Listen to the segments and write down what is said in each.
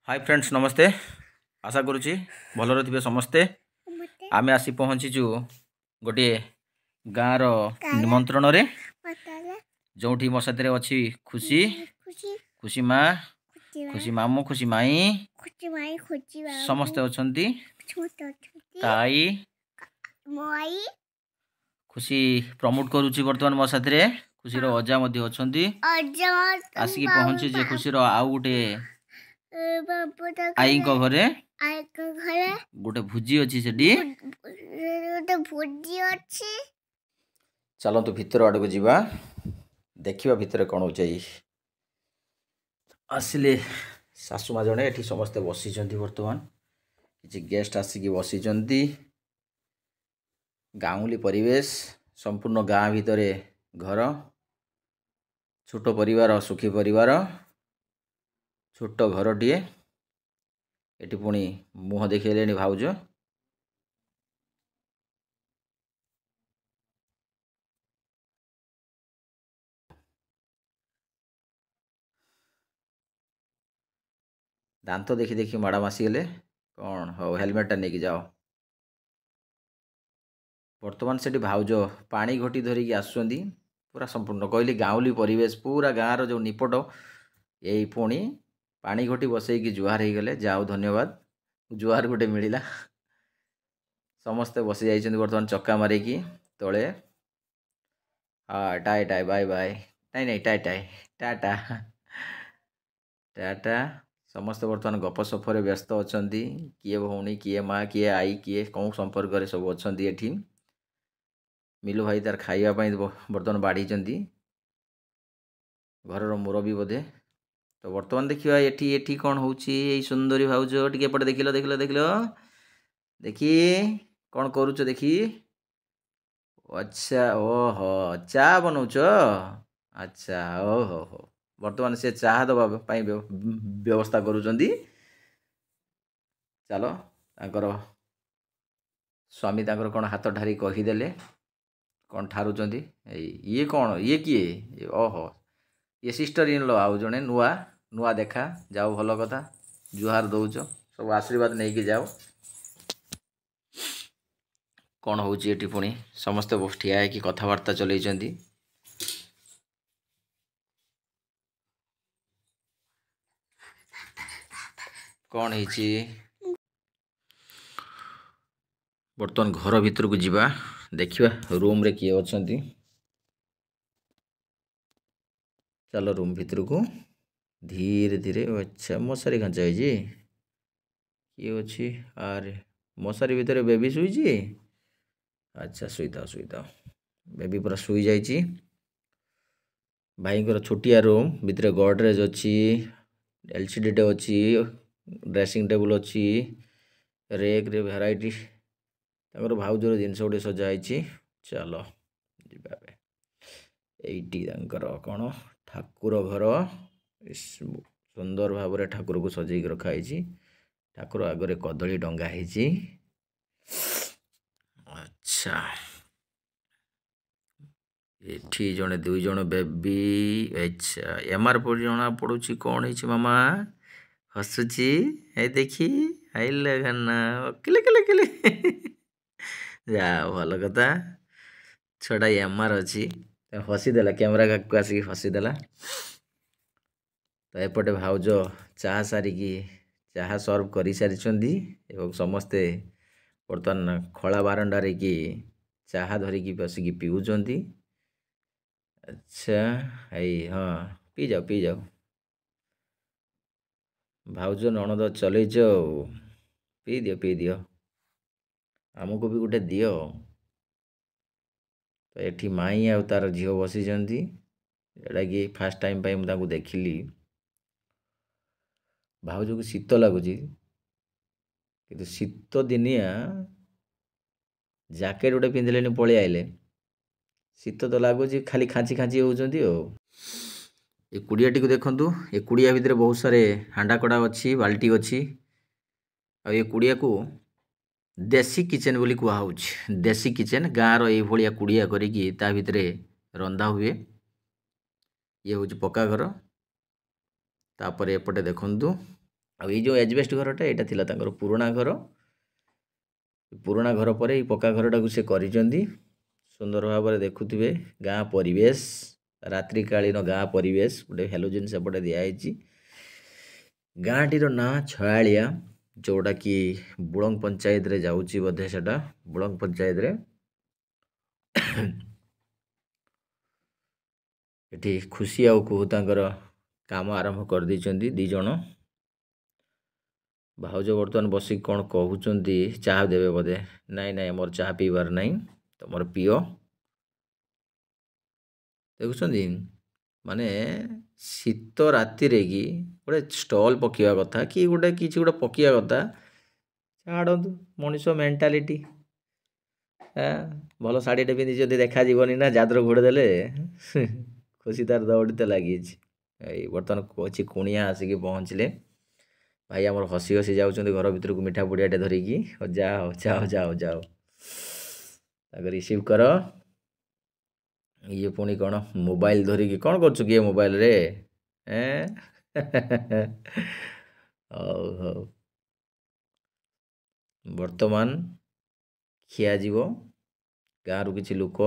Hi friends नमस्ते। आशा करुँची भलर थे समस्ते। आमे आसी पहुँचीचु गोटे गाँव निमंत्रण रे जो मो साथी अच्छी खुशी खुशी माँ खुशी मामू खुशी माई समस्ते अच्छी ताई खुशी प्रमोट करुच्ची बर्तमान मो साथी खुशी अजा आसिक पहुँची जे खुशी आउ गोटे आई घरे गोटे भोजी अच्छी सेठी चलतु भितर आड़ को जीवा देखिबा भितर कौन हो आसिले सासुमा जड़े ये समस्ते बसी बर्तमान किसी गेस्ट आसिक बसी गाँवली परिवेश संपूर्ण गाँ भितर घर छोट परिवार सुखी परिवार छोट घरटीए एटी पुणी मुह देखले भाउज दांत देखी देखी मैडम आसीगले कौन हो हेलमेटा नहीं जाओ बर्तमान से भाउज पानी घटी धरिकी आसुँच पूरा संपूर्ण कहली गाँवली परिवेश पूरा गाँव रो निपट यही पुणी पानी घटी बसईकी जुआर हो गले जाओ धन्यवाद जुआर गोटे मिलला समस्ते बसी जाइछन्ति बर्तमान चक्का मारिकी तले हाँ टाए टाए बाय बाय नहीं नहीं टाए टाए टाटा टाटा समस्ते बर्तमान गप सफर व्यस्त अच्छा किए भौणी किए माँ किए आई किए कौन संपर्क सब अच्छा ये मिलू भाई तार खावाई बर्तमान बाढ़ी घर मुरबी बोधे तो बर्तमान देखिए ये कौन हो सुंदरी भाउज टे पटे देखिल देखिल देखिल देखी कौन करुच देखी अच्छा ओहो चा बनाऊच अच्छा ओ हो बर्तमान से चाह दवाई व्यवस्था करुँच चलो तांकर स्वामी तांकर कौन हाथ ठारी कहीदेले कौन ठारुंच ये कौन ये किए ओहो ये सिस्टर इन लो आउ जड़े नुआ नुआ देखा जाओ भल कथा जुहार दौच सब आशीर्वाद नहीं कि जाओ कौन हो पुणी समस्ते ठिया है कि कथबार्ता चलई कौन है बर्तमान घर भीतर को जीवा देखिबा रूम रे किए अच्छी चलो रूम भीतर को धीरे धीरे अच्छा मशारी खांचा है किए अच्छी आरे मशारी भीतर बेबी शुई अच्छा शुई था बेबी पूरा शुई जाइए भाई छोटिया रूम भीतर गडरेज अच्छी एलसीडी टे अच्छी ड्रेसिंग टेबल अच्छी रेक रे भेराइटी भाउजर जिनस गोटे सजाई चलो एटी कौन ठाकुर घर सुंदर भाव ठाकुर को सजई रखाई ठाकुर आगे कदली डंगा है अच्छा एठी जड़े दुई जन बेबी अच्छा एमआर पर जना पड़ू कौन है मामा हसुची है देखी आई लगना किले किले किले जा भल कथा छड़ा एमआर अच्छी हसीदेला कैमेरा को आसिक हसीदेला तो एपटे भाउज चाह सारिकी चाह सर्व कर सारी समस्ते बर्तमान खला बारंडारे कि चाह धरिकी बसिकी पिउचंती अच्छा है हाँ पी जाओ भाउज ननद चलैच पी दियो आमको भी गोटे दियो तो ये माई आ तार झील बसी एटा कि फास्ट टाइम पे मुझे देखिली भाउज को शीत लगुच कि शीत दिनिया जैकेट गोटे पिंधले पलि आइले शीत तो लगुच खाली खाँची खाँची होती ये कुड़ियाटी को देखु ये कुड़िया भितर बहुत सारे हांडा कड़ा अच्छी बाल्टी अच्छी आ ये कुड़िया को देसी किचेन बोली कहुँ देसी किचेन गाँव रा कुड़िया करी ता भितर रंधा हुए ये हूँ पक्का घर तापर एपटे देखु ଆଉ ଏଇ ଯେଉଁ ଏଜବେଷ୍ଟ ଘରଟା ଏଇଟା ଥିଲା ତାଙ୍କର ପୁରୁଣା ଘର। ପୁରୁଣା ଘର ପରେ ଏଇ ପକ୍କା ଘରଟାକୁ ସେ କରିଛନ୍ତି। ସୁନ୍ଦର ଭାବରେ ଦେଖୁଥିବେ ଗାଁ ପରିବେଶ, ରାତ୍ରିକାଳୀନ ଗାଁ ପରିବେଶ। ଗୋଟେ ହେଲୋଜିନ୍ ସେପଟେ ଦିଆହେଇଛି। ଗାଁଟିର ନାଁ ଛୟାଳିଆ, ଯେଉଁଟାକି ବୁଳଙ୍ଗ ପଞ୍ଚାୟତରେ ଯାଉଛି ବୋଧେ ସେଟା, ବୁଳଙ୍ଗ ପଞ୍ଚାୟତରେ। ଏଠି ଖୁସି ଆଉ କୁହୁ ତାଙ୍କର କାମ ଆରମ୍ଭ କରିଦେଇଛନ୍ତି 2 ଜଣ। ଭାଉଜ ବର୍ତ୍ତମାନ ବସିକି କ'ଣ କହୁଛନ୍ତି, ଚାହା ଦେବେ ବୋଧେ। ନାଇଁ ନାଇଁ, ମୋର ଚାହା ପିଇବାର ନାହିଁ, ତମର ପିଅ। ଦେଖୁଛନ୍ତି, ମାନେ ଶୀତ ରାତିରେ କି ଗୋଟେ ଷ୍ଟଲ୍ ପକାଇବା କଥା କି ଗୋଟେ କିଛି ଗୋଟେ ପକାଇବା କଥା। ଛାଡ଼ନ୍ତୁ, ମଣିଷ ମେଣ୍ଟାଲିଟି। ଭଲ ଶାଢ଼ୀଟେ ପିନ୍ଧି ଯଦି ଦେଖାଯିବନି ନା ଯାଦର ଘୋଡ଼େ ଦେଲେ ଖୁସି ତାର ଦୌଡ଼ିତେ ଲାଗିଛି। ଏଇ ବର୍ତ୍ତମାନ ଅଛି କୁଣିଆ ଆସିକି ପହଞ୍ଚିଲେ। ଭାଇ ଆମର ହସି ହସି ଯାଉଛନ୍ତି ଘର ଭିତରକୁ ମିଠା ପୁଡ଼ିଆଟେ ଧରିକି। ଯାଅ ଯାଅ ଯାଅ ଯାଅ, ତାକୁ ରିସିଭ୍ କର। ଇଏ ପୁଣି କ'ଣ ମୋବାଇଲ ଧରିକି କ'ଣ କରୁଛୁ କିଏ ମୋବାଇଲରେ? ହଉ ହଉ, ବର୍ତ୍ତମାନ ଖିଆଯିବ। ଗାଁରୁ କିଛି ଲୋକ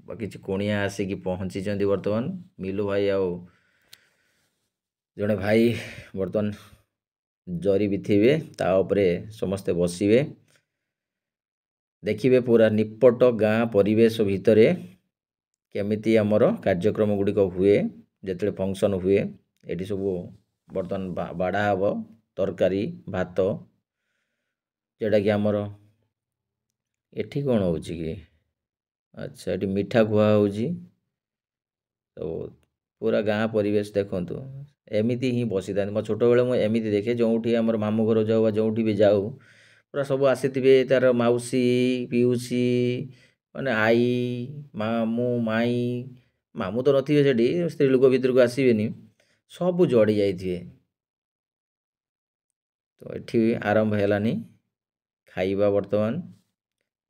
ବା କିଛି କୁଣିଆ ଆସିକି ପହଞ୍ଚିଛନ୍ତି ବର୍ତ୍ତମାନ। ମିଲୁ ଭାଇ ଆଉ ଜଣେ ଭାଇ ବର୍ତ୍ତମାନ ଜରି ବିଥିବେ, ତା ଉପରେ ସମସ୍ତେ ବସିବେ। ଦେଖିବେ ପୁରା ନିପଟ ଗାଁ ପରିବେଶ ଭିତରେ କେମିତି ଆମର କାର୍ଯ୍ୟକ୍ରମ ଗୁଡ଼ିକ ହୁଏ। ଯେତେବେଳେ ଫଙ୍କସନ୍ ହୁଏ ଏଠି ସବୁ ବର୍ତ୍ତମାନ ବାଢ଼ା ହେବ ତରକାରୀ, ଭାତ, ଯେଉଁଟାକି ଆମର ଏଠି କ'ଣ ହେଉଛି କି, ଆଚ୍ଛା, ଏଠି ମିଠା ଖୁଆ ହେଉଛି। ତ ପୁରା ଗାଁ ପରିବେଶ ଦେଖନ୍ତୁ, ଏମିତି ହିଁ ବସିଥାନ୍ତି। ମୋ ଛୋଟବେଳେ ମୁଁ ଏମିତି ଦେଖେ, ଯେଉଁଠି ଆମର ମାମୁଁ ଘର ଯାଉ ବା ଯେଉଁଠି ବି ଯାଉ, ପୁରା ସବୁ ଆସିଥିବେ, ତା'ର ମାଉସୀ, ପିଉସୀ, ମାନେ ଆଈ, ମାମୁଁ, ମାଇଁ। ମାମୁଁ ତ ନଥିବେ ସେଠି, ସ୍ତ୍ରୀ ଲୋକ ଭିତରକୁ ଆସିବେନି, ସବୁ ଜଡ଼ି ଯାଇଥିବେ। ତ ଏଠି ଆରମ୍ଭ ହେଲାନି ଖାଇବା। ବର୍ତ୍ତମାନ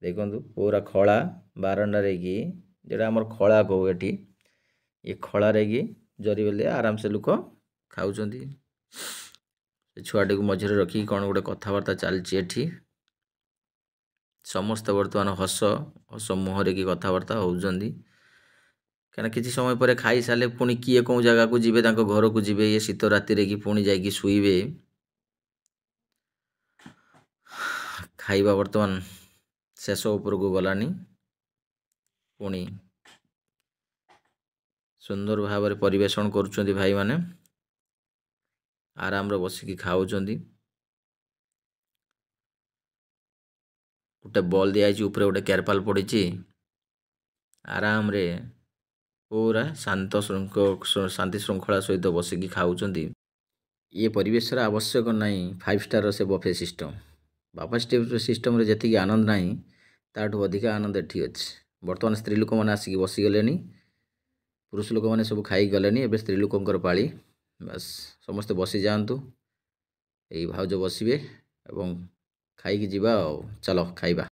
ଦେଖନ୍ତୁ ପୁରା ଖଳା ବାରଣ୍ଡାରେ କି, ଯେଉଁଟା ଆମର ଖଳା କହୁ ଏଠି, ଏ ଖଳାରେ କି ଜରି ବେଲେ ଆରାମସେ ଲୋକ ଖାଉଛନ୍ତି। ସେ ଛୁଆଟିକୁ ମଝିରେ ରଖିକି କ'ଣ ଗୋଟେ କଥାବାର୍ତ୍ତା ଚାଲିଛି ଏଠି। ସମସ୍ତେ ବର୍ତ୍ତମାନ ହସ ହସ ମୁହଁରେ କି କଥାବାର୍ତ୍ତା ହେଉଛନ୍ତି। କାହିଁକିନା କିଛି ସମୟ ପରେ ଖାଇସାରିଲେ ପୁଣି କିଏ କେଉଁ ଜାଗାକୁ ଯିବେ, ତାଙ୍କ ଘରକୁ ଯିବେ। ଇଏ ଶୀତ ରାତିରେ କି ପୁଣି ଯାଇକି ଶୋଇବେ। ଖାଇବା ବର୍ତ୍ତମାନ ଶେଷ ଉପରକୁ ଗଲାନି। ପୁଣି ସୁନ୍ଦର ଭାବରେ ପରିବେଷଣ କରୁଛନ୍ତି ଭାଇମାନେ, ଆରାମରେ ବସିକି ଖାଉଛନ୍ତି। ଗୋଟେ ବଲ୍ ଦିଆଯାଇଛି, ଉପରେ ଗୋଟେ କେରପାଲ ପଡ଼ିଛି। ଆରାମରେ ପୁରା ଶାନ୍ତି ଶୃଙ୍ଖଳା ସହିତ ବସିକି ଖାଉଛନ୍ତି। ଏ ପରିବେଶର ଆବଶ୍ୟକ ନାହିଁ 5 ଷ୍ଟାରର ସେ ବଫେ ସିଷ୍ଟମ୍। ବାଫେ ସିଷ୍ଟମ୍ରେ ଯେତିକି ଆନନ୍ଦ ନାହିଁ, ତାଠୁ ଅଧିକା ଆନନ୍ଦ ଏଠି ଅଛି। ବର୍ତ୍ତମାନ ସ୍ତ୍ରୀ ଲୋକମାନେ ଆସିକି ବସିଗଲେଣି, ପୁରୁଷ ଲୋକମାନେ ସବୁ ଖାଇଗଲେଣି। ଏବେ ସ୍ତ୍ରୀ ଲୋକଙ୍କର ପାଳି। ବାସ୍ ସମସ୍ତେ ବସିଯାଆନ୍ତୁ, ଏଇ ଭାଉଜ ବସିବେ ଏବଂ ଖାଇକି ଯିବା। ଆଉ ଚାଲ ଖାଇବା।